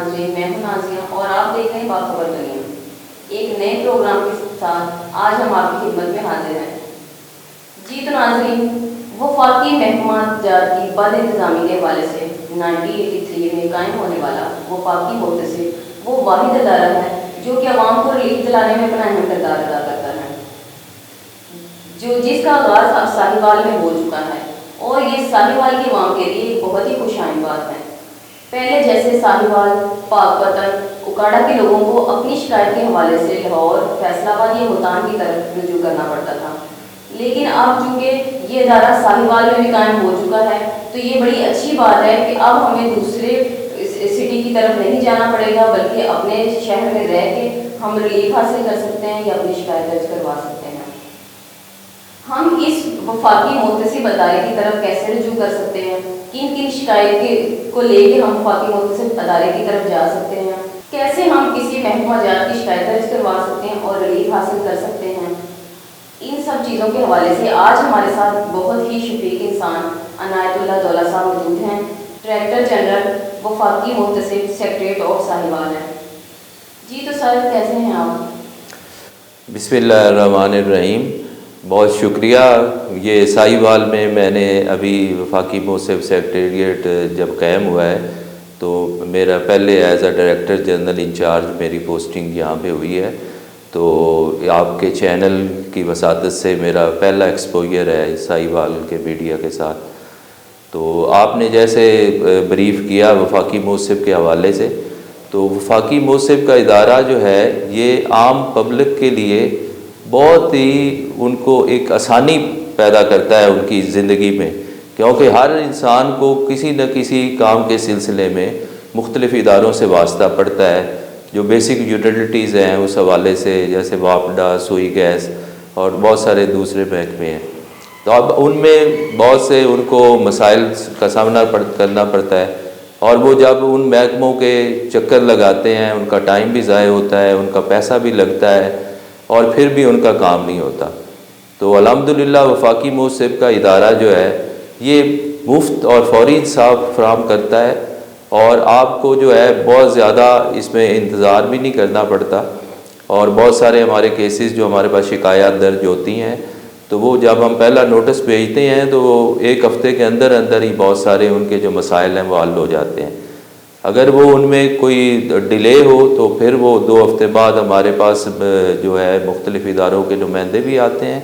ناظرین، میں ہوں نازیہ اور آپ دیکھ رہے ہیں باخبر دنیا۔ ایک نئے پروگرام کے ساتھ آج ہم آپ کی خدمت میں حاضر ہیں۔ جی تو ناظرین، وفاقی محکمہ جات کی بد انتظامی کے حوالے سے 1983 میں قائم ہونے والا وفاقی محتسب وہ واحد ادارہ ہے جو کہ عوام کو ریلیف دلانے میں اپنا اہم کردار ادا کرتا ہے، جس کا آغاز اب ساہیوال میں ہو چکا ہے، اور یہ ساہیوال کی عوام کے لیے ایک بہت ہی خوشائن بات ہے۔ پہلے جیسے ساہیوال، پاک پتن، اکاڑا کے لوگوں کو اپنی شکایت کے حوالے سے لاہور، فیصل آباد یا ملتان کی طرف رجوع کرنا پڑتا تھا، لیکن اب چونکہ یہ ادارہ ساہیوال میں بھی قائم ہو چکا ہے تو یہ بڑی اچھی بات ہے کہ اب ہمیں دوسرے سٹی کی طرف نہیں جانا پڑے گا، بلکہ اپنے شہر میں رہ کے ہم ریلیف حاصل کر سکتے ہیں یا اپنی شکایت درج کروا سکتے ہیں۔ ہم اس وفاقی محتسب ادارے کی طرف کیسے رجوع کر سکتے ہیں، کن کن شکایت کو لے کے ہم وفاقی محتسب ادارے کی طرف جا سکتے ہیں، کیسے ہم کسی محکمہ جات کی شکایت درج کروا سکتے ہیں اور ریلیف حاصل کر سکتے ہیں، ان سب چیزوں کے حوالے سے آج ہمارے ساتھ بہت ہی شفیق انسان عنایت اللہ دولہ صاحب موجود ہیں، ڈائریکٹر جنرل وفاقی محتسب سیکریٹریٹ آف ساہیوال ہیں۔ جی تو سر، کیسے ہیں آپ؟ بسم اللہ الرحمن الرحیم۔ بہت شکریہ۔ یہ ساہیوال میں نے ابھی وفاقی محتسب سیکریٹریٹ جب قائم ہوا ہے تو میرا پہلے as a director general in charge میری پوسٹنگ یہاں پہ ہوئی ہے، تو آپ کے چینل کی وساطت سے میرا پہلا ایکسپوجر ہے ساہیوال کے میڈیا کے ساتھ۔ تو آپ نے جیسے بریف کیا وفاقی محتسب کے حوالے سے، تو وفاقی محتسب کا ادارہ جو ہے یہ عام پبلک کے لیے بہت ہی ان کو ایک آسانی پیدا کرتا ہے ان کی زندگی میں، کیونکہ ہر انسان کو کسی نہ کسی کام کے سلسلے میں مختلف اداروں سے واسطہ پڑتا ہے، جو بیسک یوٹیلیٹیز ہیں اس حوالے سے، جیسے واپڈا، سوئی گیس اور بہت سارے دوسرے محکمے ہیں۔ تو اب ان میں بہت سے ان کو مسائل کا سامنا کرنا پڑتا ہے، اور وہ جب ان محکموں کے چکر لگاتے ہیں ان کا ٹائم بھی ضائع ہوتا ہے، ان کا پیسہ بھی لگتا ہے، اور پھر بھی ان کا کام نہیں ہوتا۔ تو الحمدللہ وفاقی محتسب کا ادارہ جو ہے یہ مفت اور فوری انصاف فراہم کرتا ہے، اور آپ کو جو ہے بہت زیادہ اس میں انتظار بھی نہیں کرنا پڑتا، اور بہت سارے ہمارے کیسز جو ہمارے پاس شکایات درج ہوتی ہیں تو وہ جب ہم پہلا نوٹس بھیجتے ہیں تو وہ ایک ہفتے کے اندر اندر ہی بہت سارے ان کے جو مسائل ہیں وہ حل ہو جاتے ہیں۔ اگر وہ ان میں کوئی ڈیلے ہو تو پھر وہ 2 ہفتے بعد ہمارے پاس جو ہے مختلف اداروں کے نمائندے بھی آتے ہیں،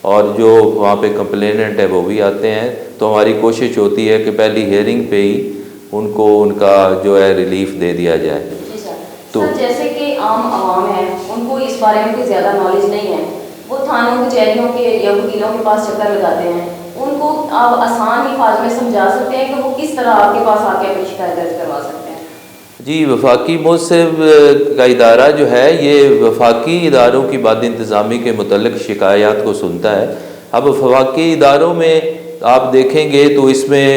اور جو وہاں پہ کمپلیننٹ ہے وہ بھی آتے ہیں، تو ہماری کوشش ہوتی ہے کہ پہلی ہیئرنگ پہ ہی ان کو ان کا جو ہے ریلیف دے دیا جائے۔ جی سر، سر جیسے کہ عام عوام ہے ان کو اس بارے میں کوئی زیادہ نالج نہیں ہے، وہ تھانوں کچہریوں کے یا وکیلوں کے پاس چکر لگاتے ہیں، ان کو آپ آسان الفاظ میں سمجھا سکتے ہیں کہ وہ کس طرح آپ کے پاس آ کے اپنی شکایت درج کروا سکتے ہیں؟ جی، وفاقی محتسب کا ادارہ جو ہے یہ وفاقی اداروں کی بد انتظامی کے متعلق شکایات کو سنتا ہے۔ اب وفاقی اداروں میں آپ دیکھیں گے تو اس میں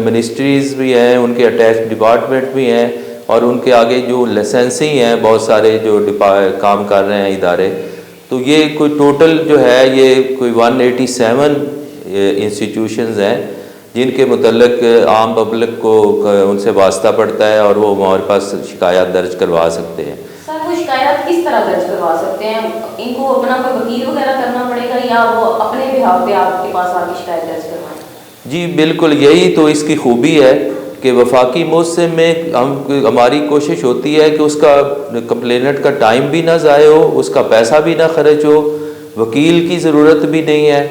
منسٹریز بھی ہیں، ان کے اٹیچ ڈپارٹمنٹ بھی ہیں، اور ان کے آگے جو لائسنسی ہیں بہت سارے جو کام کر رہے ہیں ادارے، تو یہ کوئی ٹوٹل جو ہے یہ کوئی 187 انسٹیٹیوشنز ہیں جن کے متعلق عام پبلک کو ان سے واسطہ پڑتا ہے، اور وہ ہمارے پاس شکایات درج کروا سکتے ہیں۔ سر وہ شکایات کس طرح درج کروا سکتے ہیں؟ ان کو اپنا کوئی وکیل وغیرہ کرنا پڑے گا یا وہ اپنے بہاف پہ آپ کے پاس آ کے شکایت درج کروائیں؟ جی بالکل، یہی تو اس کی خوبی ہے کہ وفاقی محتسب میں ہماری کوشش ہوتی ہے کہ اس کا کمپلیننٹ کا ٹائم بھی نہ ضائع ہو، اس کا پیسہ بھی نہ خرچ ہو، وکیل کی ضرورت بھی نہیں ہے۔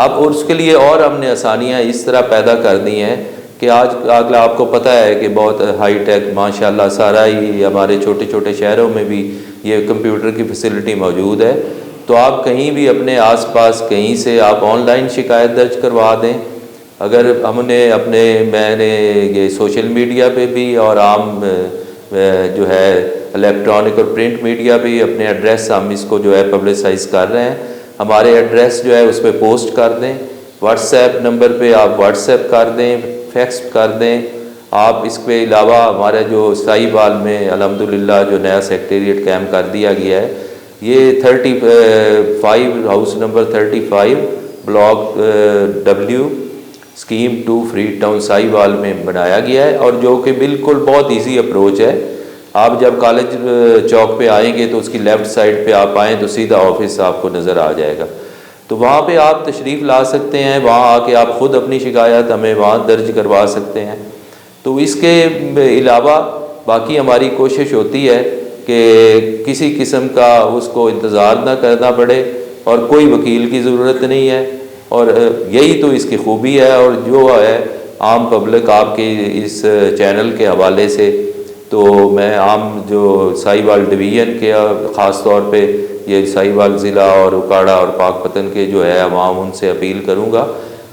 اب اس کے لیے اور ہم نے آسانیاں اس طرح پیدا کر دی ہیں کہ آج آپ کو پتہ ہے کہ بہت ہائی ٹیک ماشاءاللہ سارا ہی ہمارے چھوٹے چھوٹے شہروں میں بھی یہ کمپیوٹر کی فیسلٹی موجود ہے، تو آپ کہیں بھی اپنے آس پاس کہیں سے آپ آن لائن شکایت درج کروا دیں۔ اگر ہم نے میں نے یہ سوشل میڈیا پہ بھی اور عام جو ہے الیکٹرانک اور پرنٹ میڈیا پہ اپنے ایڈریس ہم اس کو جو ہے پبلسائز کر رہے ہیں۔ ہمارے ایڈریس جو ہے اس پہ پوسٹ کر دیں، واٹس ایپ نمبر پہ آپ واٹس ایپ کر دیں، فیکس کر دیں۔ آپ اس کے علاوہ ہمارے جو ساہیوال میں الحمدللہ جو نیا سیکریٹریٹ قائم کر دیا گیا ہے، یہ 35 house number 35 block W scheme 2 free town Sahiwal میں بنایا گیا ہے، اور جو کہ بالکل بہت ایزی اپروچ ہے آپ جب کالج چوک پہ آئیں گے تو اس کی لیفٹ سائڈ پہ آپ آئیں تو سیدھا آفس آپ کو نظر آ جائے گا، تو وہاں پہ آپ تشریف لا سکتے ہیں، وہاں آ کے آپ خود اپنی شکایت ہمیں وہاں درج کروا سکتے ہیں۔ تو اس کے علاوہ باقی ہماری کوشش ہوتی ہے کہ کسی قسم کا اس کو انتظار نہ کرنا پڑے اور کوئی وکیل کی ضرورت نہیں ہے، اور یہی تو اس کی خوبی ہے۔ اور جو ہے عام پبلک آپ کے اس چینل کے حوالے سے، تو میں عام جو ساہیوال ڈویژن کے خاص طور پہ یہ ساہیوال ضلع اور اکاڑا اور پاک پتن کے جو ہے عوام، ان سے اپیل کروں گا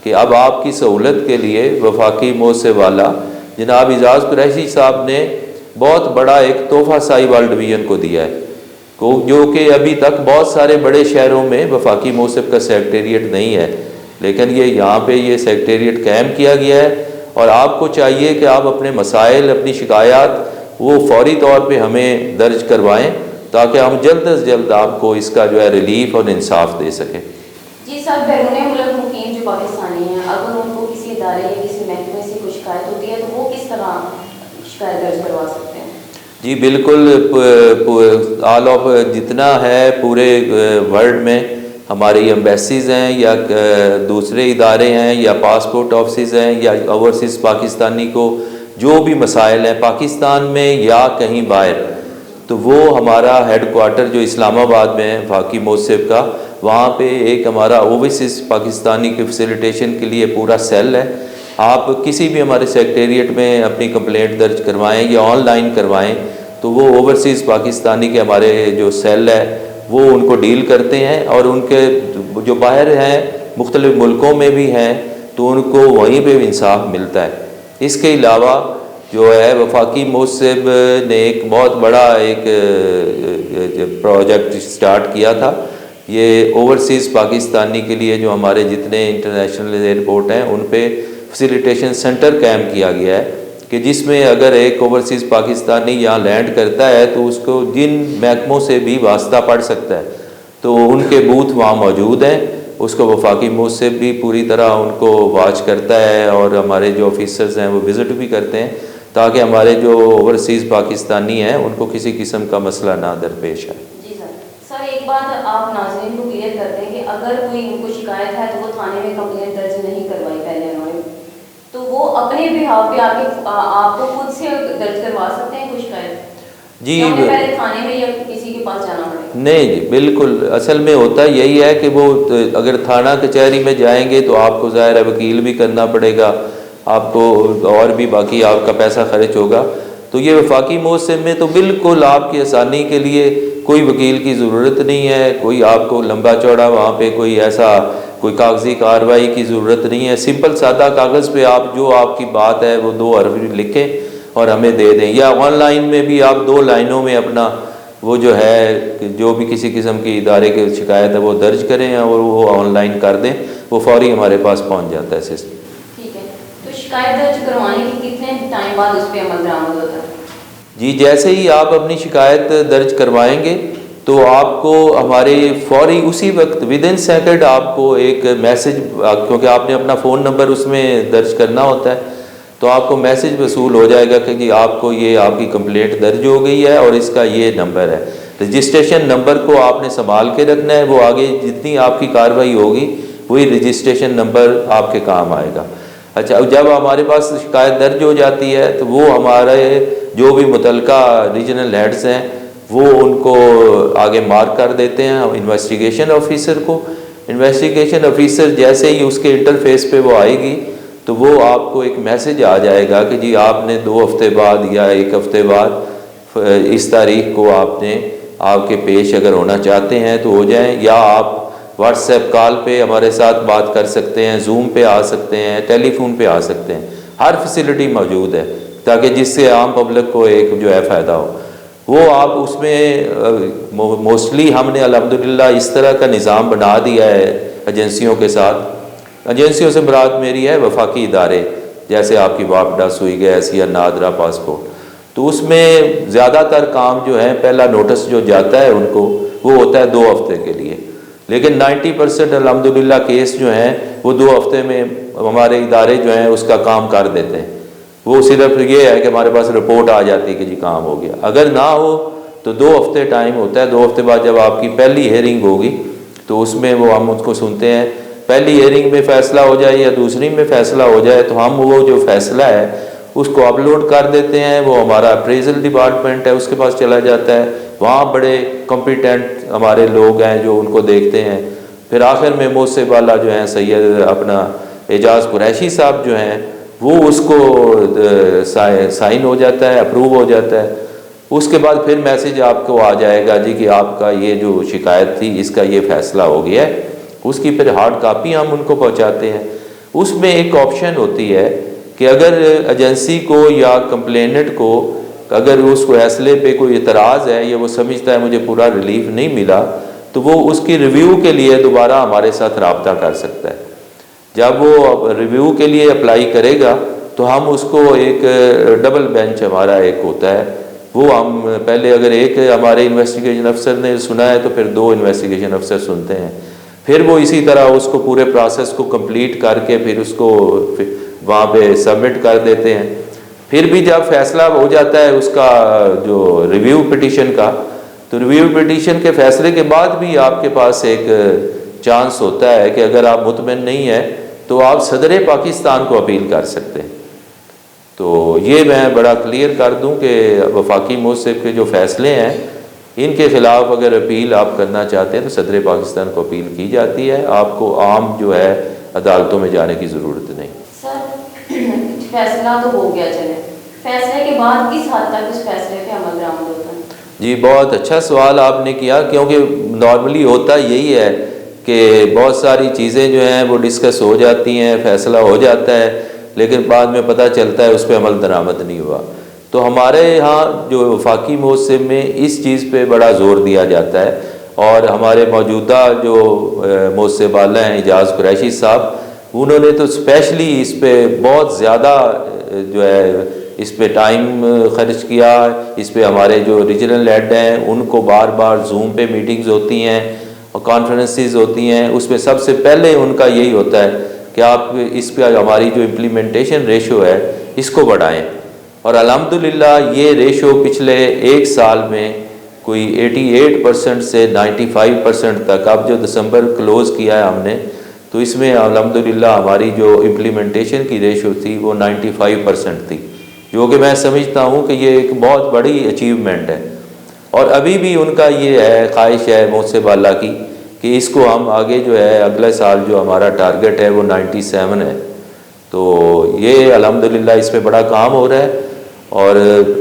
کہ اب آپ کی سہولت کے لیے وفاقی موثق والا جناب اعجاز قریشی صاحب نے بہت بڑا ایک تحفہ ساہیوال ڈویژن کو دیا ہے، جو کہ ابھی تک بہت سارے بڑے شہروں میں وفاقی موثق کا سیکریٹریٹ نہیں ہے، لیکن یہ یہاں پہ یہ سیکریٹریٹ قائم کیا گیا ہے۔ اور آپ کو چاہیے کہ آپ اپنے مسائل، اپنی شکایات وہ فوری طور پہ ہمیں درج کروائیں تاکہ ہم جلد از جلد آپ کو اس کا جو ہے ریلیف اور انصاف دے سکیں۔ جی سر، بیرون ملک مقیم جو پاکستانی ہیں، اگر ان کو کسی ادارے یا کسی محکمے سے کوئی شکایت ہوتی ہے تو وہ کس طرح شکایت درج کروا سکتے ہیں؟ جی بالکل، آل آف جتنا ہے پورے ورلڈ میں ہماری ایمبیسیز ہیں یا دوسرے ادارے ہیں یا پاسپورٹ آفسز ہیں یا اوورسیز پاکستانی کو جو بھی مسائل ہیں پاکستان میں یا کہیں باہر، تو وہ ہمارا ہیڈ کوارٹر جو اسلام آباد میں ہے وفاقی موثق کا، وہاں پہ ایک ہمارا اوورسیز پاکستانی کی فیسیلیٹیشن کے لیے پورا سیل ہے۔ آپ کسی بھی ہمارے سیکریٹریٹ میں اپنی کمپلینٹ درج کروائیں یا آن لائن کروائیں تو وہ اوورسیز پاکستانی کے ہمارے جو سیل ہے وہ ان کو ڈیل کرتے ہیں، اور ان کے جو باہر ہیں مختلف ملکوں میں بھی ہیں تو ان کو وہیں پہ انصاف ملتا ہے۔ اس کے علاوہ جو ہے وفاقی موثق نے ایک بہت بڑا ایک پروجیکٹ سٹارٹ کیا تھا، یہ اوورسیز پاکستانی کے لیے جو ہمارے جتنے انٹرنیشنل ایئرپورٹ ہیں ان پہ فیسیلیٹیشن سینٹر قائم کیا گیا ہے کہ جس میں اگر ایک اوورسیز پاکستانی یہاں لینڈ کرتا ہے تو اس کو جن محکموں سے بھی واسطہ پڑ سکتا ہے تو ان کے بوتھ وہاں موجود ہیں، اس کو وفاقی موثق بھی پوری طرح ان کو واچ کرتا ہے، اور ہمارے جو آفیسرز ہیں وہ وزٹ بھی کرتے ہیں تاکہ ہمارے جو اوورسیز پاکستانی ہیں ان کو کسی قسم کا مسئلہ نہ درپیش آئے۔ جی سر، ایک بات آپ ناظرین کو کلیئر کرتے ہیں کہ اگر کوئی ان کو شکایت ہے تو وہ تھانے میں کمپلین درج نہیں کروائی پہلے انہوں نے، تو وہ اپنے بہاف پہ آپ کو خود سے درج کروا سکتے ہیں کوئی شکایت؟ جی پہلے تھانے میں یا کسی کے پاس جانا پڑے؟ نہیں جی بالکل، اصل میں ہوتا یہی ہے کہ وہ اگر تھانہ کچہری میں جائیں گے تو آپ کو ظاہر ہے وکیل بھی کرنا پڑے گا، آپ کو اور بھی باقی آپ کا پیسہ خرچ ہوگا۔ تو یہ وفاقی موثق میں تو بالکل آپ کی آسانی کے لیے کوئی وکیل کی ضرورت نہیں ہے، کوئی آپ کو لمبا چوڑا وہاں پہ کوئی ایسا کوئی کاغذی کارروائی کی ضرورت نہیں ہے۔ سمپل سادہ کاغذ پہ آپ جو آپ کی بات ہے وہ 2 حرف لکھیں اور ہمیں دے دیں، یا آن لائن میں بھی آپ 2 لائنوں میں اپنا وہ جو ہے جو بھی کسی قسم کی ادارے کی شکایت ہے وہ درج کریں اور وہ آن لائن کر دیں، وہ فوری ہمارے پاس پہنچ جاتا ہے سسٹم۔ ٹھیک ہے، تو شکایت درج کروانے کے کتنے ٹائم بعد اس پہ عمل درآمد ہوتا ہے؟ جی جیسے ہی آپ اپنی شکایت درج کروائیں گے تو آپ کو ہمارے فوری اسی وقت ودن سیکنڈ آپ کو ایک میسج، کیونکہ آپ نے اپنا فون نمبر اس میں درج کرنا ہوتا ہے، تو آپ کو میسج وصول ہو جائے گا کہ جی آپ کو یہ آپ کی کمپلینٹ درج ہو گئی ہے اور اس کا یہ نمبر ہے۔ رجسٹریشن نمبر کو آپ نے سنبھال کے رکھنا ہے، وہ آگے جتنی آپ کی کارروائی ہوگی وہی رجسٹریشن نمبر آپ کے کام آئے گا۔ اچھا، جب ہمارے پاس شکایت درج ہو جاتی ہے تو وہ ہمارے جو بھی متعلقہ ریجنل ہیڈز ہیں وہ ان کو آگے مارک کر دیتے ہیں انویسٹیگیشن آفیسر کو۔ انویسٹیگیشن آفیسر جیسے ہی اس کے انٹرفیس پہ وہ آئے گی تو وہ آپ کو ایک میسج آ جائے گا کہ جی آپ نے 2 ہفتے بعد یا 1 ہفتے بعد اس تاریخ کو آپ کے پیش اگر ہونا چاہتے ہیں تو ہو جائیں، یا آپ واٹس ایپ کال پہ ہمارے ساتھ بات کر سکتے ہیں، زوم پہ آ سکتے ہیں، ٹیلی فون پہ آ سکتے ہیں، ہر فیسلٹی موجود ہے تاکہ جس سے عام پبلک کو ایک جو ہے فائدہ ہو۔ وہ آپ اس میں موسٹلی ہم نے الحمدللہ اس طرح کا نظام بنا دیا ہے ایجنسیوں کے ساتھ۔ ایجنسیوں سے مراد میری ہے وفاقی ادارے، جیسے آپ کی واپڈا، سوئی گیس یا نادرا پاسپورٹ، تو اس میں زیادہ تر کام جو ہے پہلا نوٹس جو جاتا ہے ان کو وہ ہوتا ہے 2 ہفتے کے لیے، لیکن 90% الحمدللہ کیس جو ہیں وہ 2 ہفتے میں ہمارے ادارے جو ہیں اس کا کام کر دیتے ہیں۔ وہ صرف یہ ہے کہ ہمارے پاس رپورٹ آ جاتی کہ جی کام ہو گیا. اگر نہ ہو تو 2 ہفتے ٹائم ہوتا ہے. 2 ہفتے بعد جب آپ کی پہلی ہیئرنگ ہوگی تو اس میں وہ ہم اس کو سنتے ہیں. پہلی ہیئرنگ میں فیصلہ ہو جائے یا دوسری میں فیصلہ ہو جائے تو ہم وہ جو فیصلہ ہے اس کو اپلوڈ کر دیتے ہیں. وہ ہمارا اپریزل ڈپارٹمنٹ ہے اس کے پاس چلا جاتا ہے. وہاں بڑے کمپیٹنٹ ہمارے لوگ ہیں جو ان کو دیکھتے ہیں. پھر آخر میں موصف والا جو ہیں سید اپنا اعجاز قریشی صاحب جو ہیں وہ اس کو سائن ہو جاتا ہے, اپروو ہو جاتا ہے. اس کے بعد پھر میسج آپ کو آ جائے گا جی کہ آپ کا یہ جو شکایت تھی اس کا یہ فیصلہ ہو گیا ہے. اس کی پھر ہارڈ کاپی ہم ان کو پہنچاتے ہیں. اس میں ایک آپشن ہوتی ہے کہ اگر ایجنسی کو یا کمپلیننٹ کو اگر اس کو فیصلے پہ کوئی اعتراض ہے یا وہ سمجھتا ہے مجھے پورا ریلیف نہیں ملا تو وہ اس کی ریویو کے لیے دوبارہ ہمارے ساتھ رابطہ کر سکتا ہے. جب وہ ریویو کے لیے اپلائی کرے گا تو ہم اس کو ایک ڈبل بینچ ہمارا ایک ہوتا ہے, وہ ہم پہلے اگر ایک ہمارے انویسٹیگیشن افسر نے سنا ہے تو پھر 2 انویسٹیگیشن افسر سنتے ہیں. پھر وہ اسی طرح اس کو پورے پروسیس کو کمپلیٹ کر کے پھر اس کو وہاں پہ سبمٹ کر دیتے ہیں. پھر بھی جب فیصلہ ہو جاتا ہے اس کا جو ریویو پٹیشن کا, تو ریویو پٹیشن کے فیصلے کے بعد بھی آپ کے پاس ایک چانس ہوتا ہے کہ اگر آپ مطمئن نہیں ہیں تو آپ صدر پاکستان کو اپیل کر سکتے ہیں. تو یہ میں بڑا کلیئر کر دوں کہ وفاقی موصف کے جو فیصلے ہیں ان کے خلاف اگر اپیل آپ کرنا چاہتے ہیں تو صدر پاکستان کو اپیل کی جاتی ہے. آپ کو عام جو ہے عدالتوں میں جانے کی ضرورت نہیں. سر فیصلہ تو ہو گیا, چلے فیصلے کے بعد کس حد تک اس فیصلے پہ عمل درآمد ہوتا ہے؟ جی بہت اچھا سوال آپ نے کیا, کیونکہ نارملی ہوتا یہی ہے کہ بہت ساری چیزیں جو ہیں وہ ڈسکس ہو جاتی ہیں, فیصلہ ہو جاتا ہے, لیکن بعد میں پتہ چلتا ہے اس پہ عمل درآمد نہیں ہوا. تو ہمارے ہاں جو وفاقی موصف میں اس چیز پہ بڑا زور دیا جاتا ہے, اور ہمارے موجودہ جو موصف والا ہیں اعجاز قریشی صاحب, انہوں نے تو اسپیشلی اس پہ بہت زیادہ جو ہے اس پہ ٹائم خرچ کیا. اس پہ ہمارے جو ریجنل ہیڈ ہیں ان کو بار بار زوم پہ میٹنگز ہوتی ہیں اور کانفرنسز ہوتی ہیں. اس میں سب سے پہلے ان کا یہی ہوتا ہے کہ آپ اس پہ ہماری جو امپلیمنٹیشن ریشو ہے اس کو بڑھائیں. اور الحمدللہ یہ ریشو پچھلے 1 سال میں کوئی 88% سے 95% تک, اب جو دسمبر کلوز کیا ہے ہم نے تو اس میں الحمدللہ ہماری جو امپلیمنٹیشن کی ریشو تھی وہ 95% تھی, جو کہ میں سمجھتا ہوں کہ یہ ایک بہت بڑی اچیومنٹ ہے. اور ابھی بھی ان کا یہ ہے خواہش ہے موصف والا کی کہ اس کو ہم آگے جو ہے اگلے سال جو ہمارا ٹارگٹ ہے وہ 97 ہے. تو یہ الحمدللہ اس پہ بڑا کام ہو رہا ہے, اور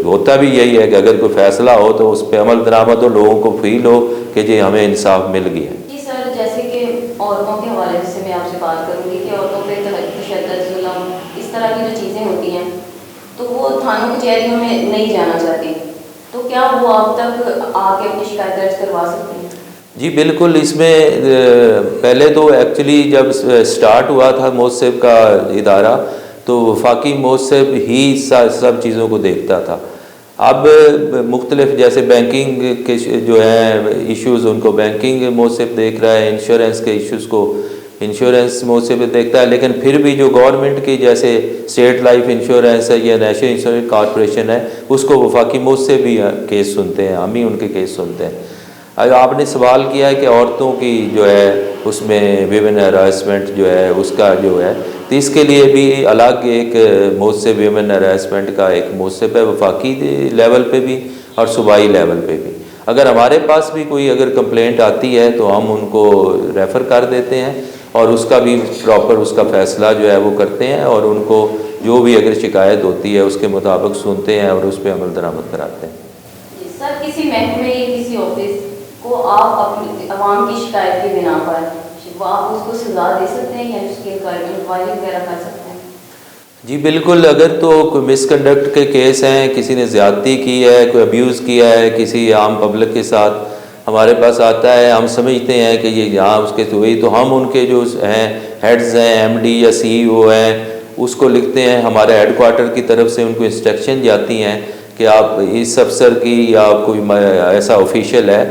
ہوتا بھی یہی ہے کہ اگر کوئی فیصلہ ہو تو اس پہ عمل درآمد ہو, لوگوں کو فیل ہو کہ جی ہمیں انصاف مل گیا. جی سر, جیسے کہ عورتوں کے حوالے سے میں آپ سے بات کروں گی کہ عورتوں پہ تشدد, ظلم, اس طرح کی جو چیزیں ہوتی ہیں تو وہ تھانوں کچہریوں میں نہیں جانا چاہتی, تو کیا وہ آپ تک آ کے اپنی شکایت درج کروا سکتے ہیں؟ جی بالکل. اس میں پہلے تو ایکچولی جب سٹارٹ ہوا تھا موصف کا ادارہ تو وفاقی موصف ہی سب چیزوں کو دیکھتا تھا. اب مختلف جیسے بینکنگ کے جو ہیں ایشوز ان کو بینکنگ موصف دیکھ رہا ہے, انشورنس کے ایشوز کو انشورنس موصف دیکھتا ہے, لیکن پھر بھی جو گورنمنٹ کی جیسے اسٹیٹ لائف انشورنس ہے یا نیشنل انشورنس کارپوریشن ہے اس کو وفاقی موصف بھی کیس سنتے ہیں, ہم ہی ان کے کیس سنتے ہیں. آپ نے سوال کیا ہے کہ عورتوں کی جو ہے اس میں ویمن ہراسمنٹ جو ہے اس کا جو ہے, تو اس کے لیے بھی الگ ایک موصف ویمن ہراسمنٹ کا ایک موصف ہے وفاقی لیول پہ بھی اور صوبائی لیول پہ بھی. اگر ہمارے پاس بھی کوئی اگر کمپلینٹ آتی ہے تو ہم ان کو ریفر کر دیتے ہیں اور اس کا بھی پراپر اس کا فیصلہ جو ہے وہ کرتے ہیں, اور ان کو جو بھی اگر شکایت ہوتی ہے اس کے مطابق سنتے ہیں اور اس پہ عمل درآمد کراتے ہیں. سر, کسی محکمے یا کسی آفس کو آپ اپنی عوام کی شکایت کی بنا پر آپ اس کو سزا دے سکتے ہیں یا اس کی انکوائری وغیرہ کر سکتے ہیں؟ جی بالکل. اگر تو کوئی مس کنڈکٹ کے کیس ہیں, کسی نے زیادتی کی ہے, کوئی ابیوز کیا ہے کسی عام پبلک کے ساتھ, ہمارے پاس آتا ہے, ہم سمجھتے ہیں کہ یہ یہاں اس کے ہوئی, تو ہم ان کے جو ہیں ہیڈز ہیں ایم ڈی یا سی ای او ہیں اس کو لکھتے ہیں. ہمارے ہیڈ کوارٹر کی طرف سے ان کو انسٹرکشن جاتی ہیں کہ آپ اس افسر کی یا کوئی ایسا آفیشیل ہے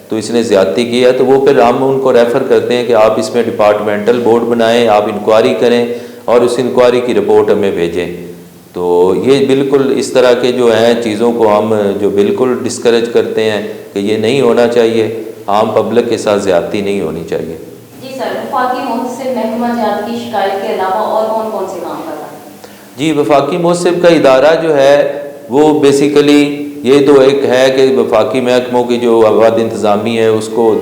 تو اس نے زیادتی کی ہے, تو وہ پھر ہم ان کو ریفر کرتے ہیں کہ آپ اس میں ڈپارٹمنٹل بورڈ بنائیں, آپ انکوائری کریں اور اس انکوائری کی رپورٹ ہمیں بھیجیں. تو یہ بالکل اس طرح کے جو ہیں چیزوں کو ہم جو بالکل ڈسکریج کرتے ہیں کہ یہ نہیں ہونا چاہیے، عام پبلک کے ساتھ زیادتی نہیں ہونی چاہیے۔ جی سر، وفاقی محتسب محکمہ جات کی شکایت کے علاوہ اور کون کون سے کام کر رہا ہے؟ جی، وفاقی محتسب کا ادارہ جو ہے وہ بیسیکلی یہ تو ایک ہے کہ وفاقی محکموں کی جو مواد انتظامی ہے اس کو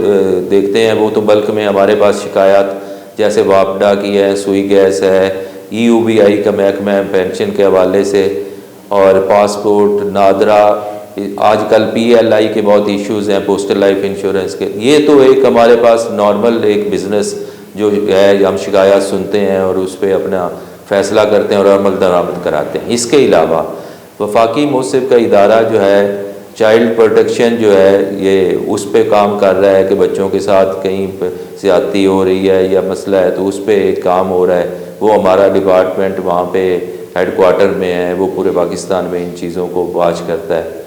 دیکھتے ہیں، وہ تو بلک میں ہمارے پاس شکایات جیسے واپڈا کی ہے، سوئی گیس ہے، EUBI کا محکمہ ہے پینشن کے حوالے سے، اور پاسپورٹ، نادرا، آج کل PLI کے بہت ایشوز ہیں، پوسٹل لائف انشورنس کے۔ یہ تو ایک ہمارے پاس نارمل ایک بزنس جو ہے، ہم شکایات سنتے ہیں اور اس پہ اپنا فیصلہ کرتے ہیں اور عمل درآمد کراتے ہیں۔ اس کے علاوہ وفاقی محتسب کا ادارہ جو ہے چائلڈ پروٹیکشن جو ہے، یہ اس پہ کام کر رہا ہے کہ بچوں کے ساتھ کہیں زیادتی ہو رہی ہے یا مسئلہ ہے تو اس پہ ایک کام ہو رہا ہے۔ وہ ہمارا ڈپارٹمنٹ وہاں پہ ہیڈ کوارٹر میں ہے، وہ پورے پاکستان میں ان چیزوں کو واچ کرتا ہے۔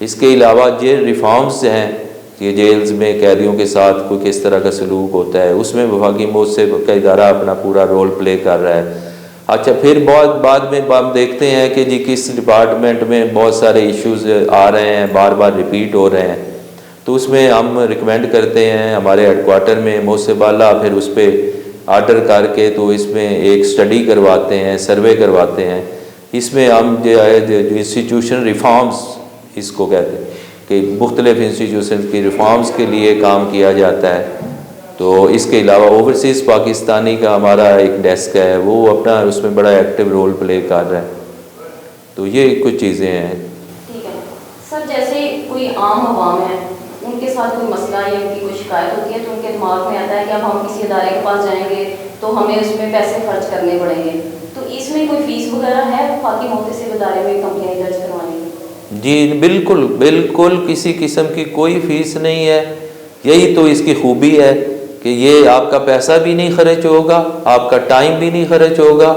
اس کے علاوہ جیل ریفارمز ہیں، یہ جیلز میں قیدیوں کے ساتھ کوئی کس طرح کا سلوک ہوتا ہے، اس میں وفاقی محتسب کا ادارہ اپنا پورا رول پلے کر رہا ہے۔ اچھا، پھر بہت بعد میں ہم دیکھتے ہیں کہ جی کس ڈپارٹمنٹ میں بہت سارے ایشوز آ رہے ہیں، بار بار ریپیٹ ہو رہے ہیں، تو اس میں ہم ریکمینڈ کرتے ہیں ہمارے ہیڈ کوارٹر میں محتسب اعلیٰ پھر اس پہ آرڈر کر کے تو اس میں ایک سٹڈی کرواتے ہیں، سروے کرواتے ہیں۔ اس میں ہم جو ہے جو انسٹیٹیوشن ریفارمز اس کو کہتے ہیں کہ مختلف انسٹیٹیوشن کی ریفارمز کے لیے کام کیا جاتا ہے۔ تو اس کے علاوہ اوورسیز پاکستانی کا ہمارا ایک ڈیسک ہے، وہ اپنا اس میں بڑا ایکٹیو رول پلے کر رہا ہے۔ تو یہ کچھ چیزیں ہیں۔ ٹھیک ہے سر، جیسے کوئی عام عوام ہے، ان کے ساتھ کوئی مسئلہ یا ان کی کوئی شکایت ہوتی ہے تو ان کے دماغ میں آتا ہے کہ اب ہم کسی ادارے کے پاس جائیں گے تو ہمیں اس میں پیسے خرچ کرنے پڑیں گے، تو اس میں کوئی فیس وغیرہ ہے وفاقی محتسب ادارے میں کمپلین درج کروانے کی؟ جی بالکل بالکل، کسی قسم کی کوئی فیس نہیں ہے۔ یہی تو اس کی خوبی ہے کہ یہ آپ کا پیسہ بھی نہیں خرچ ہوگا، آپ کا ٹائم بھی نہیں خرچ ہوگا،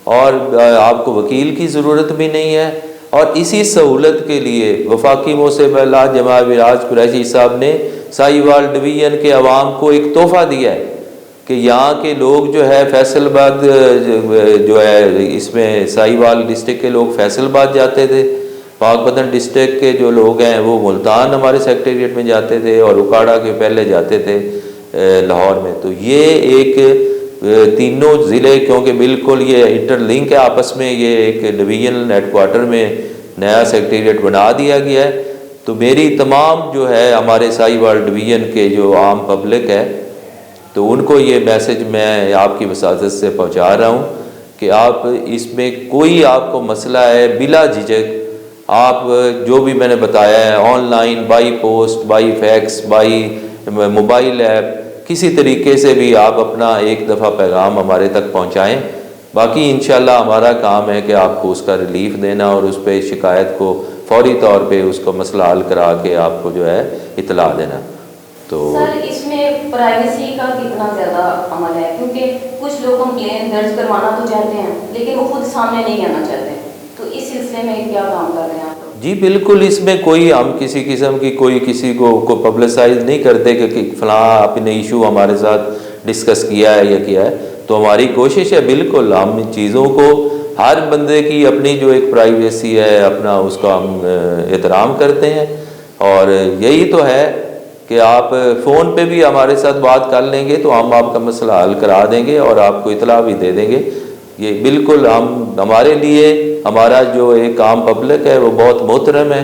اور آپ کو وکیل کی ضرورت بھی نہیں ہے۔ اور اسی سہولت کے لیے وفاقی محتسب اعلیٰ جناب راج قریشی صاحب نے ساہیوال ڈویژن کے عوام کو ایک تحفہ دیا ہے کہ یہاں کے لوگ جو ہے فیصل آباد جو ہے، اس میں ساہیوال ڈسٹرکٹ کے لوگ فیصل آباد جاتے تھے، پاک پتن ڈسٹرکٹ کے جو لوگ ہیں وہ ملتان ہمارے سیکریٹریٹ میں جاتے تھے، اور اکاڑا کے پہلے جاتے تھے لاہور میں۔ تو یہ ایک تینوں ضلع کیونکہ بالکل یہ انٹر لنک ہے آپس میں، یہ ایک ڈویژن ہیڈ کوارٹر میں نیا سیکریٹریٹ بنا دیا گیا ہے۔ تو میری تمام جو ہے ہمارے ساہیوال ڈویژن کے جو عام پبلک ہے تو ان کو یہ میسج میں آپ کی وساطت سے پہنچا رہا ہوں کہ آپ اس میں کوئی آپ کو مسئلہ ہے بلا جھجک آپ جو بھی میں نے بتایا ہے، online, by post, by fax, by mobile app, کسی طریقے سے بھی آپ اپنا ایک دفعہ پیغام ہمارے تک پہنچائیں۔ باقی انشاءاللہ ہمارا کام ہے کہ آپ کو اس کا ریلیف دینا اور اس پہ شکایت کو فوری طور پہ اس کو مسئلہ حل کرا کے آپ کو جو ہے اطلاع دینا۔ تو سر اس میں پرائیویسی کا کتنا زیادہ عمل ہے؟ کیونکہ کچھ لوگ کمپلین درج کروانا تو چاہتے ہیں لیکن وہ خود سامنے نہیں آنا چاہتے، تو اس سلسلے میں کیا کام کر رہے ہیں آپ؟ جی بالکل، اس میں کوئی ہم کسی قسم کی کوئی کسی کو پبلسائز نہیں کرتے کہ فلاں آپ نے ایشو ہمارے ساتھ ڈسکس کیا ہے یا کیا ہے۔ تو ہماری کوشش ہے بالکل ہم ان چیزوں کو، ہر بندے کی اپنی جو ایک پرائیویسی ہے اپنا، اس کا ہم احترام کرتے ہیں، اور یہی تو ہے کہ آپ فون پہ بھی ہمارے ساتھ بات کر لیں گے تو ہم آپ کا مسئلہ حل کرا دیں گے اور آپ کو اطلاع بھی دے دیں گے۔ یہ بالکل ہمارے لیے ہمارا جو ایک عام پبلک ہے وہ بہت محترم ہے،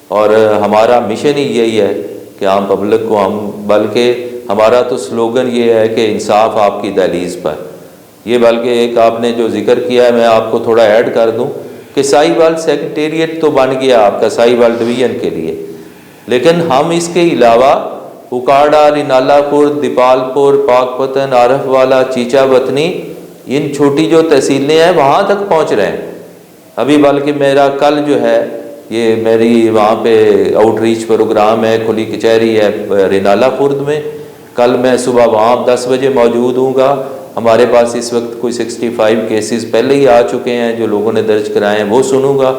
اور ہمارا مشن ہی یہی ہے کہ عام پبلک کو ہم، بلکہ ہمارا تو سلوگن یہ ہے کہ انصاف آپ کی دہلیز پر۔ یہ بلکہ ایک آپ نے جو ذکر کیا ہے میں آپ کو تھوڑا ایڈ کر دوں کہ ساہیوال سیکریٹریٹ تو بن گیا آپ کا ساہیوال ڈویژن کے لیے، لیکن ہم اس کے علاوہ اکاڑا، رینالہ پور، دیپال پور، پاک پتن، عارف والا، چیچا وطنی، ان چھوٹی جو تحصیلیں ہیں وہاں تک پہنچ رہے ہیں۔ ابھی بلکہ میرا کل جو ہے یہ میری وہاں پہ آؤٹ ریچ پروگرام ہے، کھلی کچہری ہے رینالہ پور میں، کل میں صبح وہاں 10 بجے موجود ہوں گا۔ ہمارے پاس اس وقت کوئی 65 کیسز پہلے ہی آ چکے ہیں جو لوگوں نے درج کرائے ہیں، وہ سنوں گا۔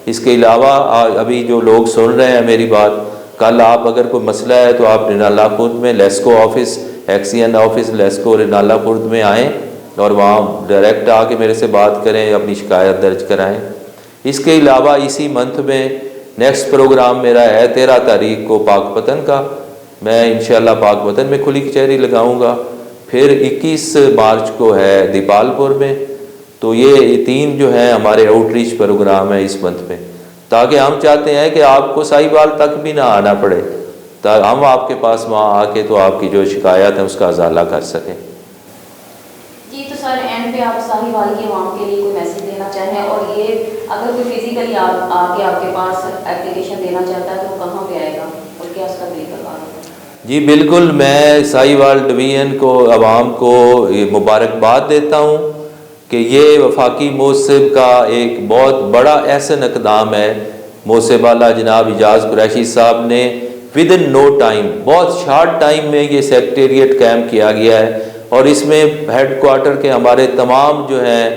اس کے علاوہ ابھی جو لوگ سن رہے ہیں میری بات، کل آپ اگر کوئی مسئلہ ہے تو آپ رینالہ پور میں LESCO office, XEN office LESCO Renala پور میں آئیں اور وہاں ڈائریکٹ آ کے میرے سے بات کریں، اپنی شکایت درج کرائیں۔ اس کے علاوہ اسی منتھ میں نیکسٹ پروگرام میرا ہے 13 تاریخ کو پاک پتن کا، میں انشاءاللہ پاک پتن میں کھلی کچہری لگاؤں گا، پھر 21 مارچ کو ہے دیپال پور میں۔ تو یہ 3 جو ہیں ہمارے آؤٹ ریچ پروگرام ہیں اس منتھ میں، تاکہ ہم چاہتے ہیں کہ آپ کو ساہیوال تک بھی نہ آنا پڑے، تاکہ ہم آپ کے پاس وہاں آ کے تو آپ کی جو شکایات ہیں اس کا ازالہ کر سکیں۔ جی تو سر اینڈ پہ آپ ساہیوال کی عوام کے لیے کوئی میسیج دینا چاہیں، اور یہ اگر کوئی فزیکلی آ کے آپ کے پاس اپلیکیشن دینا چاہتا ہے تو کہاں پہ آئے گا اور کیا اس کا طریقہ کار ہوگا؟ جی بالکل، میں ساہیوال ڈویژن کو عوام کو مبارکباد دیتا ہوں کہ یہ وفاقی موصف کا ایک بہت بڑا احسن اقدام ہے۔ موصف اعلیٰ جناب اعجاز قریشی صاحب نے ودن نو ٹائم، بہت شارٹ ٹائم میں یہ سیکریٹریٹ قائم کیا گیا ہے، اور اس میں ہیڈ کوارٹر کے ہمارے تمام جو ہیں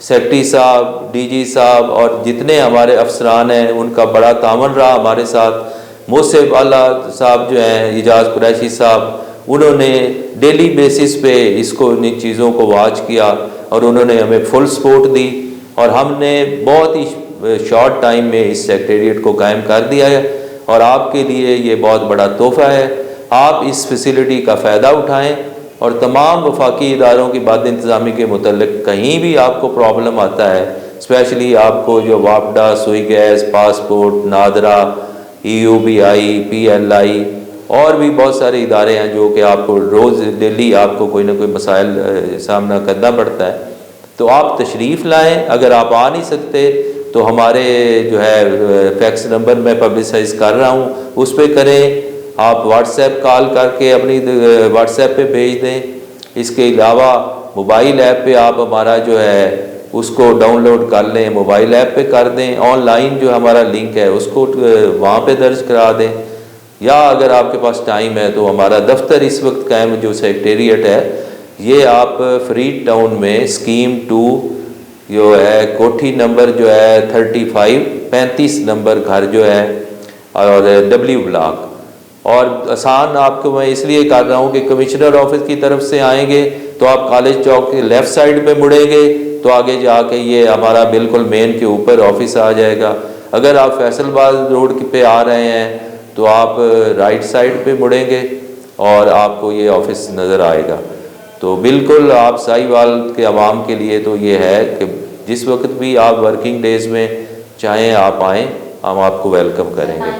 سیکرٹری صاحب، ڈی جی صاحب اور جتنے ہمارے افسران ہیں ان کا بڑا تعاون رہا ہمارے ساتھ۔ موصف اعلیٰ صاحب جو ہیں اعجاز قریشی صاحب، انہوں نے ڈیلی بیسس پہ اس کو ان چیزوں کو واچ کیا اور انہوں نے ہمیں فل سپورٹ دی، اور ہم نے بہت ہی شارٹ ٹائم میں اس سیکریٹریٹ کو قائم کر دیا ہے، اور آپ کے لیے یہ بہت بڑا تحفہ ہے۔ آپ اس فیسلٹی کا فائدہ اٹھائیں، اور تمام وفاقی اداروں کی بات انتظامی کے متعلق کہیں بھی آپ کو پرابلم آتا ہے، اسپیشلی آپ کو جو واپڈا، Sui gas, passport, NADRA, EUBI، PLI اور بھی بہت سارے ادارے ہیں جو کہ آپ کو روز ڈیلی آپ کو کوئی نہ کوئی مسائل سامنا کرنا پڑتا ہے، تو آپ تشریف لائیں۔ اگر آپ آ نہیں سکتے تو ہمارے جو ہے فیکس نمبر میں پبلسائز کر رہا ہوں، اس پہ کریں، آپ واٹس ایپ کال کر کے اپنی واٹس ایپ پہ بھیج دیں۔ اس کے علاوہ موبائل ایپ پہ آپ ہمارا جو ہے اس کو ڈاؤن لوڈ کر لیں، موبائل ایپ پہ کر دیں، آن لائن جو ہمارا لنک ہے اس کو وہاں پہ درج کرا دیں، یا اگر آپ کے پاس ٹائم ہے تو ہمارا دفتر اس وقت قائم جو سیکریٹریٹ ہے، یہ آپ فریڈ ٹاؤن میں اسکیم 2 جو ہے کوٹھی نمبر جو ہے 35 نمبر گھر جو ہے اور W بلاک، اور آسان آپ کو میں اس لیے کر رہا ہوں کہ کمشنر آفس کی طرف سے آئیں گے تو آپ کالج چوک کے لیفٹ سائڈ پہ مڑیں گے تو آگے جا کے یہ ہمارا بالکل مین کے اوپر آفس آ جائے گا۔ اگر آپ فیصل آباد روڈ پہ آ رہے ہیں تو آپ رائٹ سائڈ پہ مڑیں گے اور آپ کو یہ آفس نظر آئے گا۔ تو بالکل آپ ساہیوال کے عوام کے لیے تو یہ ہے کہ جس وقت بھی آپ ورکنگ ڈیز میں چاہیں آپ آئیں، ہم آپ کو ویلکم کریں گے۔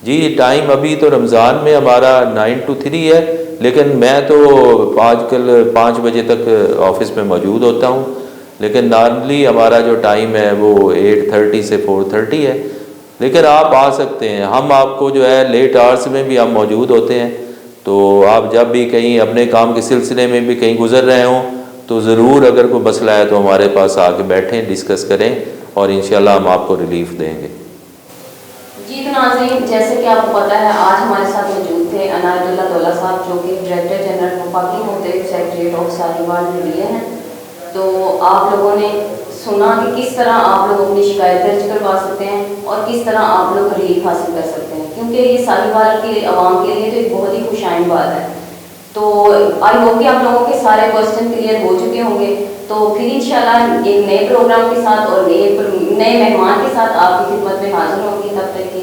جی ٹائم ابھی تو رمضان میں ہمارا 9 to 3 ہے، لیکن میں تو آج کل 5 بجے تک آفس میں موجود ہوتا ہوں، لیکن نارملی ہمارا جو ٹائم ہے وہ 8:30 سے 4:30 ہے، لیکن آپ آ سکتے ہیں۔ ہم آپ کو جو ہے لیٹ آورس میں بھی ہم موجود ہوتے ہیں، تو آپ جب بھی کہیں اپنے کام کے سلسلے میں بھی کہیں گزر رہے ہوں تو ضرور اگر کوئی مسئلہ ہے تو ہمارے پاس آ کے بیٹھیں، ڈسکس کریں، اور انشاءاللہ ہم آپ کو ریلیف دیں گے۔ جی تو ناظرین، جیسے کہ آپ کو پتہ ہے آج ہمارے ساتھ موجود تھے عنایت اللہ دولہ صاحب جو کہ ڈائریکٹر جنرل وفاقی محترم سیکریٹریٹ آف ساہیوال ڈویژن ہیں۔ تو آپ لوگوں نے سنا کہ کس طرح آپ لوگ اپنی شکایت درج کروا سکتے ہیں اور کس طرح آپ لوگ ریلیف حاصل کر سکتے ہیں، کیونکہ یہ ساہیوال کے عوام کے لیے تو ایک بہت ہی خوشائن بات ہے۔ تو آئی ہوپ کہ آپ لوگوں کے سارے کوسچن کلیئر ہو چکے ہوں گے، تو پھر انشاءاللہ ایک نئے پروگرام کے ساتھ اور نئے مہمان کے ساتھ آپ کی خدمت میں حاضر ہوں گی۔ تب تک